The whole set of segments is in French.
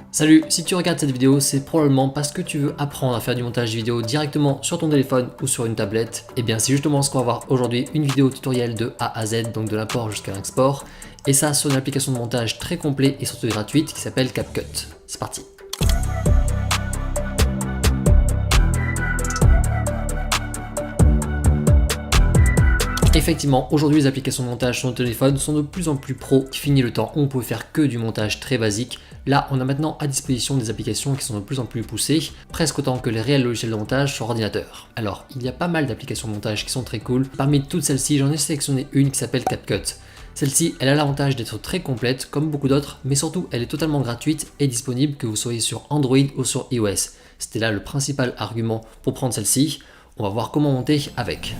Salut, si tu regardes cette vidéo, c'est probablement parce que tu veux apprendre à faire du montage vidéo directement sur ton téléphone ou sur une tablette. Et bien c'est justement ce qu'on va voir aujourd'hui, une vidéo tutoriel de A à Z, donc de l'import jusqu'à l'export. Et ça sur une application de montage très complet et surtout gratuite qui s'appelle CapCut. C'est parti. Effectivement, aujourd'hui les applications de montage sur nos téléphones sont de plus en plus pro. Fini le temps où on pouvait faire que du montage très basique. Là, on a maintenant à disposition des applications qui sont de plus en plus poussées, presque autant que les réels logiciels de montage sur ordinateur. Alors, il y a pas mal d'applications de montage qui sont très cool. Parmi toutes celles-ci, j'en ai sélectionné une qui s'appelle CapCut. Celle-ci, elle a l'avantage d'être très complète, comme beaucoup d'autres, mais surtout, elle est totalement gratuite et disponible que vous soyez sur Android ou sur iOS. C'était là le principal argument pour prendre celle-ci. On va voir comment monter avec.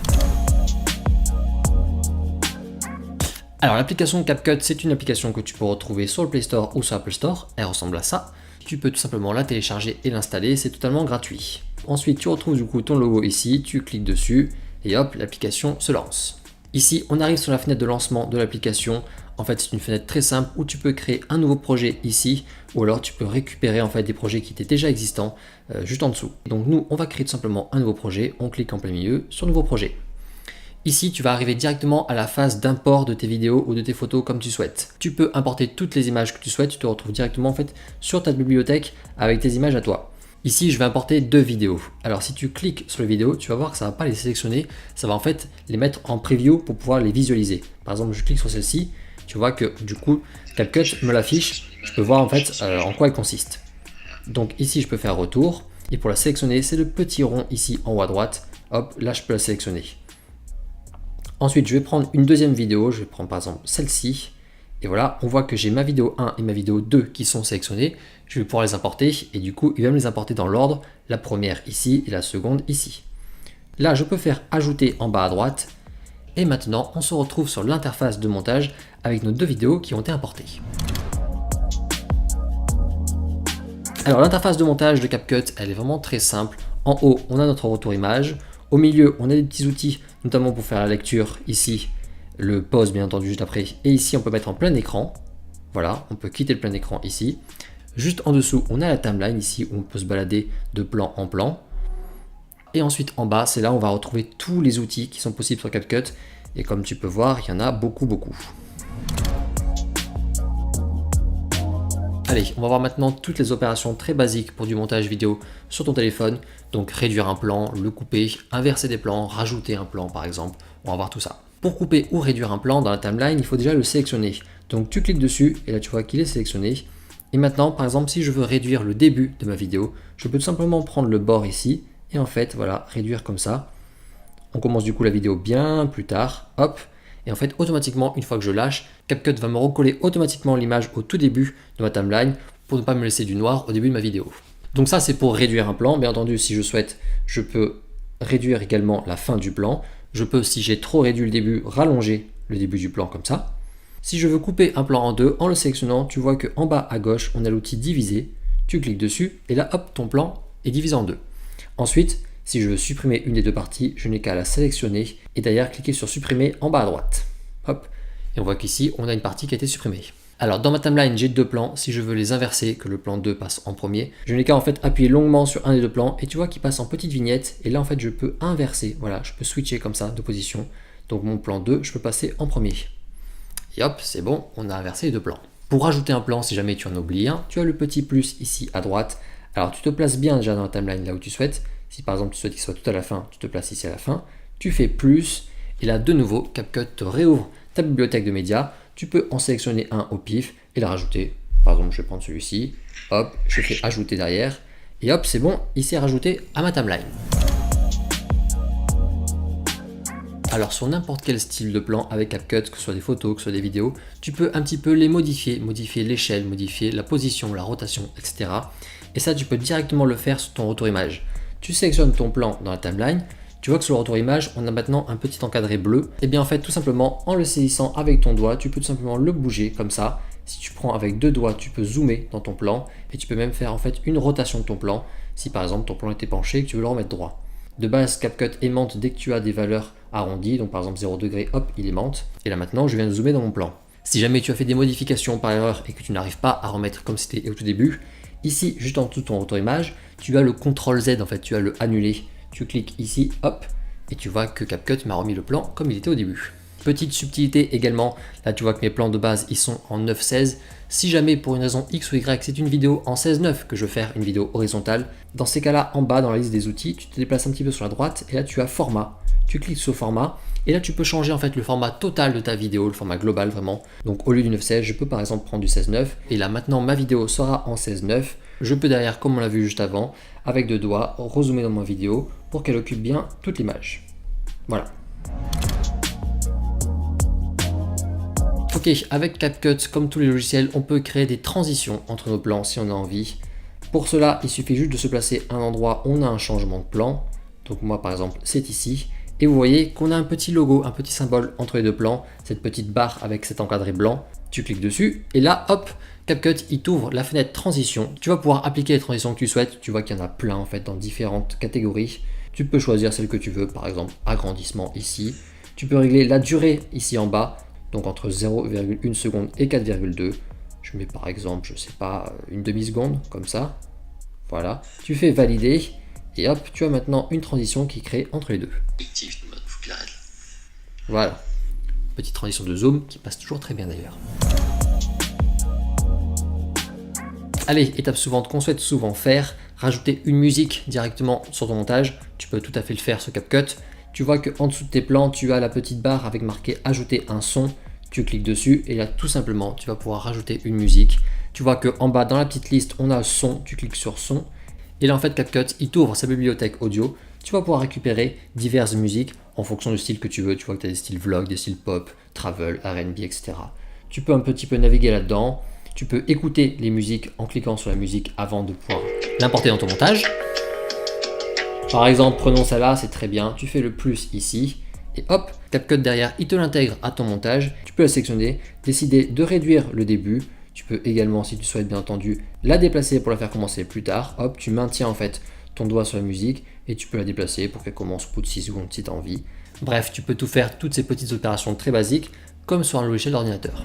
Alors l'application CapCut, c'est une application que tu peux retrouver sur le Play Store ou sur Apple Store, elle ressemble à ça. Tu peux tout simplement la télécharger et l'installer, c'est totalement gratuit. Ensuite tu retrouves du coup ton logo ici, tu cliques dessus et hop, l'application se lance. Ici on arrive sur la fenêtre de lancement de l'application. En fait c'est une fenêtre très simple où tu peux créer un nouveau projet ici ou alors tu peux récupérer en fait des projets qui étaient déjà existants juste en dessous. Donc nous on va créer tout simplement un nouveau projet, on clique en plein milieu sur nouveau projet. Ici, tu vas arriver directement à la phase d'import de tes vidéos ou de tes photos comme tu souhaites. Tu peux importer toutes les images que tu souhaites, tu te retrouves directement en fait sur ta bibliothèque avec tes images à toi. Ici, je vais importer deux vidéos. Alors si tu cliques sur les vidéos, tu vas voir que ça ne va pas les sélectionner, ça va en fait les mettre en preview pour pouvoir les visualiser. Par exemple, je clique sur celle-ci, tu vois que du coup, CapCut me l'affiche, je peux voir en fait en quoi elle consiste. Donc ici, je peux faire retour et pour la sélectionner, c'est le petit rond ici en haut à droite. Hop, là je peux la sélectionner. Ensuite, je vais prendre une deuxième vidéo, je vais prendre par exemple celle-ci. Et voilà, on voit que j'ai ma vidéo 1 et ma vidéo 2 qui sont sélectionnées. Je vais pouvoir les importer et du coup, il va me les importer dans l'ordre. La première ici et la seconde ici. Là, je peux faire ajouter en bas à droite. Et maintenant, on se retrouve sur l'interface de montage avec nos deux vidéos qui ont été importées. Alors, l'interface de montage de CapCut, elle est vraiment très simple. En haut, on a notre retour image. Au milieu, on a des petits outils, notamment pour faire la lecture, ici, le pause bien entendu juste après, et ici on peut mettre en plein écran, voilà, on peut quitter le plein écran ici. Juste en dessous, on a la timeline ici, où on peut se balader de plan en plan. Et ensuite en bas, c'est là où on va retrouver tous les outils qui sont possibles sur CapCut, et comme tu peux voir, il y en a beaucoup. Allez, on va voir maintenant toutes les opérations très basiques pour du montage vidéo sur ton téléphone. Donc réduire un plan, le couper, inverser des plans, rajouter un plan par exemple. On va voir tout ça. Pour couper ou réduire un plan dans la timeline, il faut déjà le sélectionner. Donc tu cliques dessus et là tu vois qu'il est sélectionné. Et maintenant, par exemple, si je veux réduire le début de ma vidéo, je peux tout simplement prendre le bord ici et en fait, voilà, réduire comme ça. On commence du coup la vidéo bien plus tard. Hop. Et en fait, automatiquement, une fois que je lâche, CapCut va me recoller automatiquement l'image au tout début de ma timeline pour ne pas me laisser du noir au début de ma vidéo. Donc ça, c'est pour réduire un plan. Bien entendu, si je souhaite, je peux réduire également la fin du plan. Je peux, si j'ai trop réduit le début, rallonger le début du plan comme ça. Si je veux couper un plan en deux, en le sélectionnant, tu vois qu'en bas à gauche, on a l'outil diviser. Tu cliques dessus et là, hop, ton plan est divisé en deux. Ensuite, si je veux supprimer une des deux parties, je n'ai qu'à la sélectionner et d'ailleurs cliquer sur supprimer en bas à droite. Hop, et on voit qu'ici, on a une partie qui a été supprimée. Alors dans ma timeline, j'ai deux plans. Si je veux les inverser, que le plan 2 passe en premier, je n'ai qu'à en fait appuyer longuement sur un des deux plans et tu vois qu'il passe en petite vignette. Et là en fait, je peux inverser. Voilà, je peux switcher comme ça de position. Donc mon plan 2, je peux passer en premier. Et hop, c'est bon, on a inversé les deux plans. Pour rajouter un plan, si jamais tu en oublies un, tu as le petit plus ici à droite. Alors tu te places bien déjà dans la timeline là où tu souhaites. Si par exemple tu souhaites qu'il soit tout à la fin, tu te places ici à la fin. Tu fais plus et là de nouveau, CapCut te réouvre ta bibliothèque de médias. Tu peux en sélectionner un au pif et le rajouter. Par exemple, je vais prendre celui-ci. Hop, je fais ajouter derrière. Et hop, c'est bon, il s'est rajouté à ma timeline. Alors sur n'importe quel style de plan avec CapCut, que ce soit des photos, que ce soit des vidéos, tu peux un petit peu les modifier l'échelle, modifier la position, la rotation, etc. Et ça, tu peux directement le faire sur ton retour image. Tu sélectionnes ton plan dans la timeline, tu vois que sur le retour image, on a maintenant un petit encadré bleu. Et bien en fait, tout simplement, en le saisissant avec ton doigt, tu peux tout simplement le bouger comme ça. Si tu prends avec deux doigts, tu peux zoomer dans ton plan et tu peux même faire en fait une rotation de ton plan. Si par exemple ton plan était penché et que tu veux le remettre droit. De base, CapCut aimante dès que tu as des valeurs arrondies, donc par exemple 0 degré, hop, il aimante. Et là maintenant, je viens de zoomer dans mon plan. Si jamais tu as fait des modifications par erreur et que tu n'arrives pas à remettre comme c'était au tout début, Ici, juste en dessous de ton auto-image, tu as le CTRL Z, en fait, tu as le annuler. Tu cliques ici, hop, et tu vois que CapCut m'a remis le plan comme il était au début. Petite subtilité également, là tu vois que mes plans de base ils sont en 9:16. Si jamais pour une raison X ou Y c'est une vidéo en 16:9 que je veux faire une vidéo horizontale, dans ces cas-là en bas dans la liste des outils, tu te déplaces un petit peu sur la droite et là tu as format. Tu cliques sur format et là tu peux changer en fait le format total de ta vidéo, le format global vraiment. Donc au lieu du 9:16, je peux par exemple prendre du 16:9 et là maintenant ma vidéo sera en 16:9. Je peux derrière, comme on l'a vu juste avant, avec deux doigts, rezoomer dans ma vidéo pour qu'elle occupe bien toute l'image. Voilà. Ok, avec CapCut, comme tous les logiciels, on peut créer des transitions entre nos plans si on a envie. Pour cela, il suffit juste de se placer à un endroit où on a un changement de plan. Donc moi par exemple, c'est ici. Et vous voyez qu'on a un petit logo, un petit symbole entre les deux plans, cette petite barre avec cet encadré blanc. Tu cliques dessus et là, hop, CapCut, il t'ouvre la fenêtre transition. Tu vas pouvoir appliquer les transitions que tu souhaites. Tu vois qu'il y en a plein en fait dans différentes catégories. Tu peux choisir celle que tu veux, par exemple agrandissement ici. Tu peux régler la durée ici en bas. Donc entre 0,1 seconde et 4,2. Je mets par exemple, je sais pas, une demi-seconde, comme ça. Voilà. Tu fais valider et hop, tu as maintenant une transition qui est créée entre les deux. Voilà. Petite transition de zoom qui passe toujours très bien d'ailleurs. Allez, étape suivante qu'on souhaite souvent faire, rajouter une musique directement sur ton montage. Tu peux tout à fait le faire sur CapCut. Tu vois qu'en dessous de tes plans, tu as la petite barre avec marqué ajouter un son. Tu cliques dessus et là tout simplement tu vas pouvoir rajouter une musique. Tu vois qu'en bas dans la petite liste on a son, tu cliques sur son et là en fait CapCut il t'ouvre sa bibliothèque audio. Tu vas pouvoir récupérer diverses musiques en fonction du style que tu veux. Tu vois que tu as des styles vlog, des styles pop, travel, R&B, etc. Tu peux un petit peu naviguer là-dedans. Tu peux écouter les musiques en cliquant sur la musique avant de pouvoir l'importer dans ton montage. Par exemple, prenons celle-là, c'est très bien. Tu fais le plus ici. Et hop, CapCut derrière, il te l'intègre à ton montage. Tu peux la sélectionner, décider de réduire le début. Tu peux également, si tu souhaites bien entendu, la déplacer pour la faire commencer plus tard. Hop, tu maintiens en fait ton doigt sur la musique et tu peux la déplacer pour qu'elle commence au bout de 6 secondes si tu as envie. Bref, tu peux tout faire, toutes ces petites opérations très basiques, comme sur un logiciel d'ordinateur.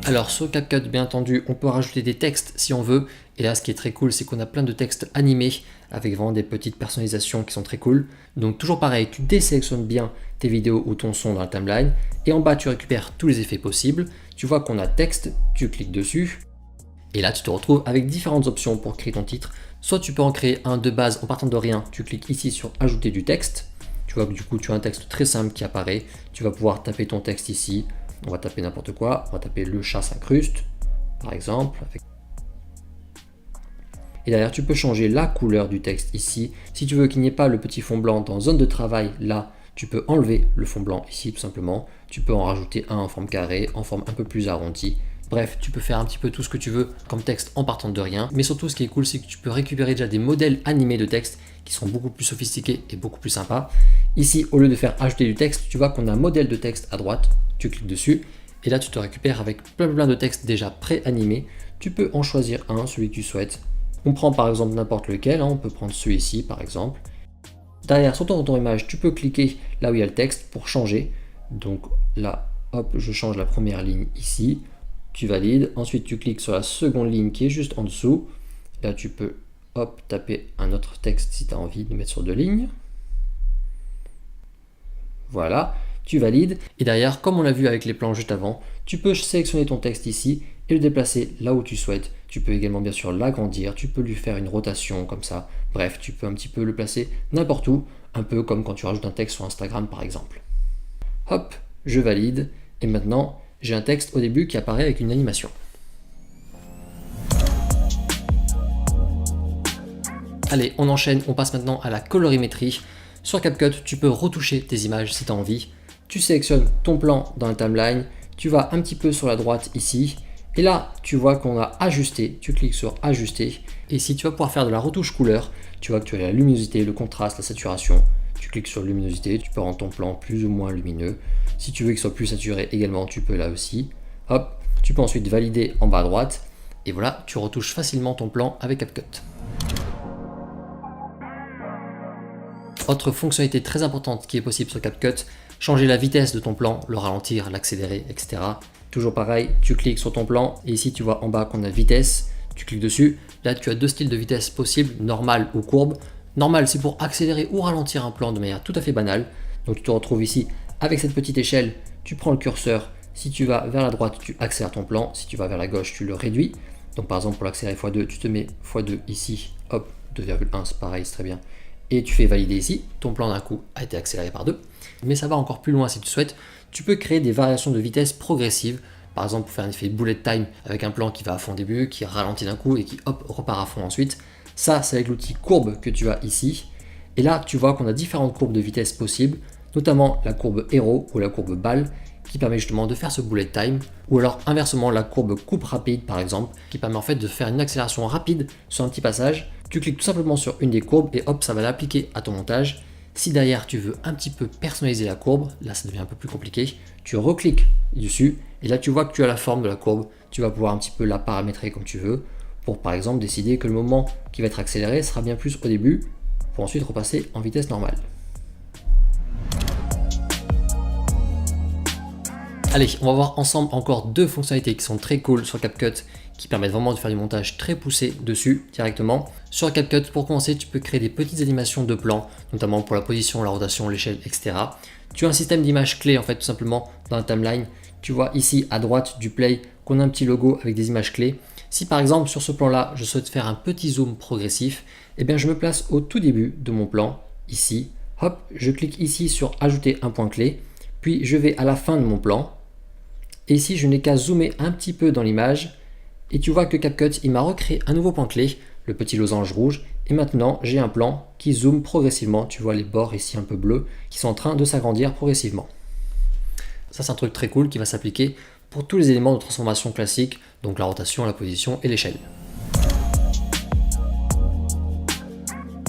Alors sur CapCut, bien entendu, on peut rajouter des textes si on veut. Et là, ce qui est très cool, c'est qu'on a plein de textes animés avec vraiment des petites personnalisations qui sont très cool. Donc toujours pareil, tu désélectionnes bien tes vidéos ou ton son dans la timeline. Et en bas, tu récupères tous les effets possibles. Tu vois qu'on a texte, tu cliques dessus. Et là, tu te retrouves avec différentes options pour créer ton titre. Soit tu peux en créer un de base en partant de rien. Tu cliques ici sur ajouter du texte. Tu vois que du coup, tu as un texte très simple qui apparaît. Tu vas pouvoir taper ton texte ici. On va taper n'importe quoi, on va taper le chat s'incruste, par exemple. Et derrière, tu peux changer la couleur du texte ici. Si tu veux qu'il n'y ait pas le petit fond blanc dans zone de travail, là, tu peux enlever le fond blanc ici, tout simplement. Tu peux en rajouter un en forme carrée, en forme un peu plus arrondie. Bref, tu peux faire un petit peu tout ce que tu veux comme texte en partant de rien. Mais surtout, ce qui est cool, c'est que tu peux récupérer déjà des modèles animés de texte qui sont beaucoup plus sophistiqués et beaucoup plus sympas. Ici, au lieu de faire ajouter du texte, tu vois qu'on a un modèle de texte à droite. Tu cliques dessus et là tu te récupères avec plein de textes déjà pré-animés. Tu peux en choisir un, celui que tu souhaites. On prend par exemple n'importe lequel, on peut prendre celui-ci par exemple. Derrière sur ton image, tu peux cliquer là où il y a le texte pour changer. Donc là, hop, je change la première ligne ici. Tu valides. Ensuite, tu cliques sur la seconde ligne qui est juste en dessous. Là, tu peux hop, taper un autre texte si tu as envie de mettre sur deux lignes. Voilà. Tu valides et derrière, comme on l'a vu avec les plans juste avant, tu peux sélectionner ton texte ici et le déplacer là où tu souhaites. Tu peux également bien sûr l'agrandir, tu peux lui faire une rotation comme ça. Bref, tu peux un petit peu le placer n'importe où, un peu comme quand tu rajoutes un texte sur Instagram par exemple. Hop, je valide et maintenant j'ai un texte au début qui apparaît avec une animation. Allez, on enchaîne, on passe maintenant à la colorimétrie. Sur CapCut, tu peux retoucher tes images si tu as envie. Tu sélectionnes ton plan dans la timeline, tu vas un petit peu sur la droite ici, et là tu vois qu'on a ajusté, tu cliques sur ajuster, et ici tu vas pouvoir faire de la retouche couleur, tu vois que tu as la luminosité, le contraste, la saturation, tu cliques sur luminosité, tu peux rendre ton plan plus ou moins lumineux, si tu veux qu'il soit plus saturé également tu peux là aussi, hop, tu peux ensuite valider en bas à droite, et voilà, tu retouches facilement ton plan avec CapCut. Autre fonctionnalité très importante qui est possible sur CapCut, changer la vitesse de ton plan, le ralentir, l'accélérer, etc. Toujours pareil, tu cliques sur ton plan et ici tu vois en bas qu'on a vitesse, tu cliques dessus. Là tu as deux styles de vitesse possibles, normal ou courbe. Normal c'est pour accélérer ou ralentir un plan de manière tout à fait banale. Donc tu te retrouves ici avec cette petite échelle, tu prends le curseur, si tu vas vers la droite tu accélères ton plan, si tu vas vers la gauche tu le réduis. Donc par exemple pour l'accélérer x2, tu te mets x2 ici, hop, 2,1 c'est pareil, c'est très bien. Et tu fais valider ici, ton plan d'un coup a été accéléré par 2. Mais ça va encore plus loin si tu souhaites, tu peux créer des variations de vitesse progressives. Par exemple pour faire un effet bullet time avec un plan qui va à fond au début, qui ralentit d'un coup et qui hop repart à fond ensuite. Ça c'est avec l'outil courbe que tu as ici. Et là tu vois qu'on a différentes courbes de vitesse possibles, notamment la courbe héros ou la courbe balle, qui permet justement de faire ce bullet time, ou alors inversement la courbe coupe rapide par exemple, qui permet en fait de faire une accélération rapide sur un petit passage. Tu cliques tout simplement sur une des courbes et hop ça va l'appliquer à ton montage. Si derrière tu veux un petit peu personnaliser la courbe, là ça devient un peu plus compliqué, tu recliques dessus et là tu vois que tu as la forme de la courbe, tu vas pouvoir un petit peu la paramétrer comme tu veux, pour par exemple décider que le moment qui va être accéléré sera bien plus au début, pour ensuite repasser en vitesse normale. Allez, on va voir ensemble encore deux fonctionnalités qui sont très cool sur CapCut, qui permettent vraiment de faire du montage très poussé dessus directement. Sur CapCut, pour commencer, tu peux créer des petites animations de plans, notamment pour la position, la rotation, l'échelle, etc. Tu as un système d'images clés en fait tout simplement dans la timeline. Tu vois ici à droite du play qu'on a un petit logo avec des images clés. Si par exemple sur ce plan-là, je souhaite faire un petit zoom progressif, eh bien je me place au tout début de mon plan, ici. Hop, je clique ici sur ajouter un point clé, puis je vais à la fin de mon plan. Et ici, je n'ai qu'à zoomer un petit peu dans l'image et tu vois que CapCut, il m'a recréé un nouveau point clé, le petit losange rouge. Et maintenant, j'ai un plan qui zoome progressivement. Tu vois les bords ici un peu bleus qui sont en train de s'agrandir progressivement. Ça, c'est un truc très cool qui va s'appliquer pour tous les éléments de transformation classiques, donc la rotation, la position et l'échelle.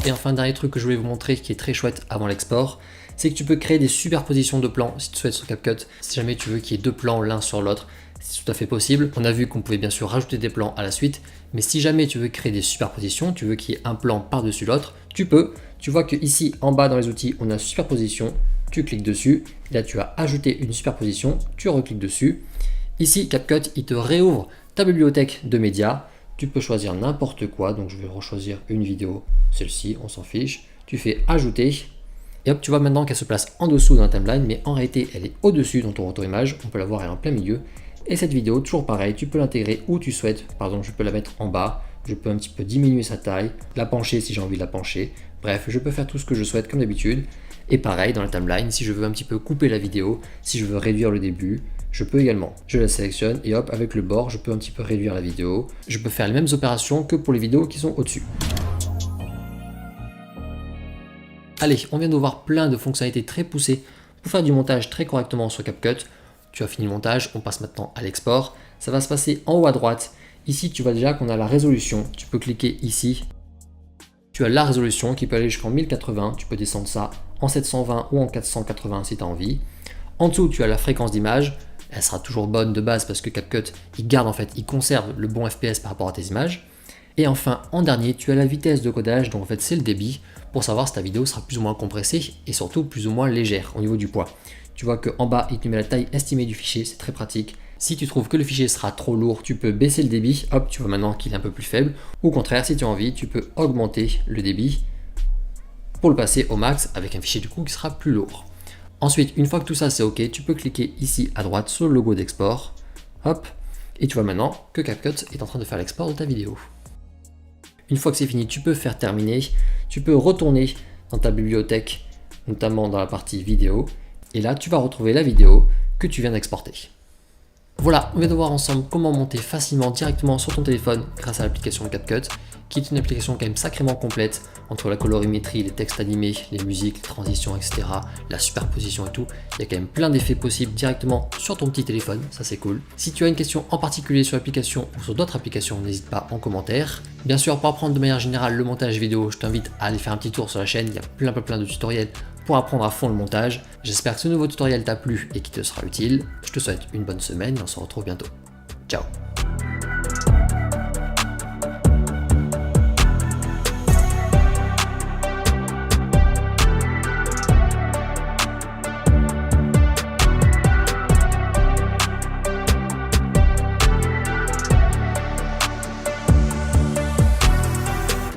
Et enfin, dernier truc que je voulais vous montrer qui est très chouette avant l'export, c'est que tu peux créer des superpositions de plans si tu souhaites sur CapCut. Si jamais tu veux qu'il y ait deux plans l'un sur l'autre, c'est tout à fait possible. On a vu qu'on pouvait bien sûr rajouter des plans à la suite, mais si jamais tu veux créer des superpositions, tu veux qu'il y ait un plan par-dessus l'autre, tu peux. Tu vois que ici en bas dans les outils, on a superposition, tu cliques dessus, là tu as ajouté une superposition, tu recliques dessus. Ici CapCut, il te réouvre ta bibliothèque de médias. Tu peux choisir n'importe quoi, donc je vais rechoisir une vidéo, celle-ci, on s'en fiche. Tu fais ajouter. Et hop, tu vois maintenant qu'elle se place en dessous dans la timeline, mais en réalité, elle est au-dessus dans ton retour-image. On peut la voir, elle est en plein milieu. Et cette vidéo, toujours pareil, tu peux l'intégrer où tu souhaites. Par exemple, je peux la mettre en bas, je peux un petit peu diminuer sa taille, la pencher si j'ai envie de la pencher. Bref, je peux faire tout ce que je souhaite comme d'habitude. Et pareil, dans la timeline, si je veux un petit peu couper la vidéo, si je veux réduire le début, je peux également. Je la sélectionne et hop, avec le bord, je peux un petit peu réduire la vidéo. Je peux faire les mêmes opérations que pour les vidéos qui sont au-dessus. Allez, on vient de voir plein de fonctionnalités très poussées pour faire du montage très correctement sur CapCut. Tu as fini le montage, on passe maintenant à l'export. Ça va se passer en haut à droite. Ici, tu vois déjà qu'on a la résolution. Tu peux cliquer ici. Tu as la résolution qui peut aller jusqu'en 1080. Tu peux descendre ça en 720 ou en 480 si tu as envie. En dessous, tu as la fréquence d'image. Elle sera toujours bonne de base parce que CapCut, il garde en fait, il conserve le bon FPS par rapport à tes images. Et enfin, en dernier, tu as la vitesse de codage, donc en fait c'est le débit, pour savoir si ta vidéo sera plus ou moins compressée et surtout plus ou moins légère au niveau du poids. Tu vois qu'en bas, il te met la taille estimée du fichier, c'est très pratique. Si tu trouves que le fichier sera trop lourd, tu peux baisser le débit, hop, tu vois maintenant qu'il est un peu plus faible. Ou au contraire, si tu as envie, tu peux augmenter le débit pour le passer au max avec un fichier du coup qui sera plus lourd. Ensuite, une fois que tout ça c'est ok, tu peux cliquer ici à droite sur le logo d'export, hop, et tu vois maintenant que CapCut est en train de faire l'export de ta vidéo. Une fois que c'est fini, tu peux faire terminer, tu peux retourner dans ta bibliothèque, notamment dans la partie vidéo, et là tu vas retrouver la vidéo que tu viens d'exporter. Voilà, on vient de voir ensemble comment monter facilement directement sur ton téléphone grâce à l'application CapCut, qui est une application quand même sacrément complète entre la colorimétrie, les textes animés, les musiques, les transitions, etc., la superposition et tout. Il y a quand même plein d'effets possibles directement sur ton petit téléphone, ça c'est cool. Si tu as une question en particulier sur l'application ou sur d'autres applications, n'hésite pas en commentaire. Bien sûr, pour apprendre de manière générale le montage vidéo, je t'invite à aller faire un petit tour sur la chaîne, il y a plein de tutoriels pour apprendre à fond le montage. J'espère que ce nouveau tutoriel t'a plu et qu'il te sera utile. Je te souhaite une bonne semaine et on se retrouve bientôt. Ciao!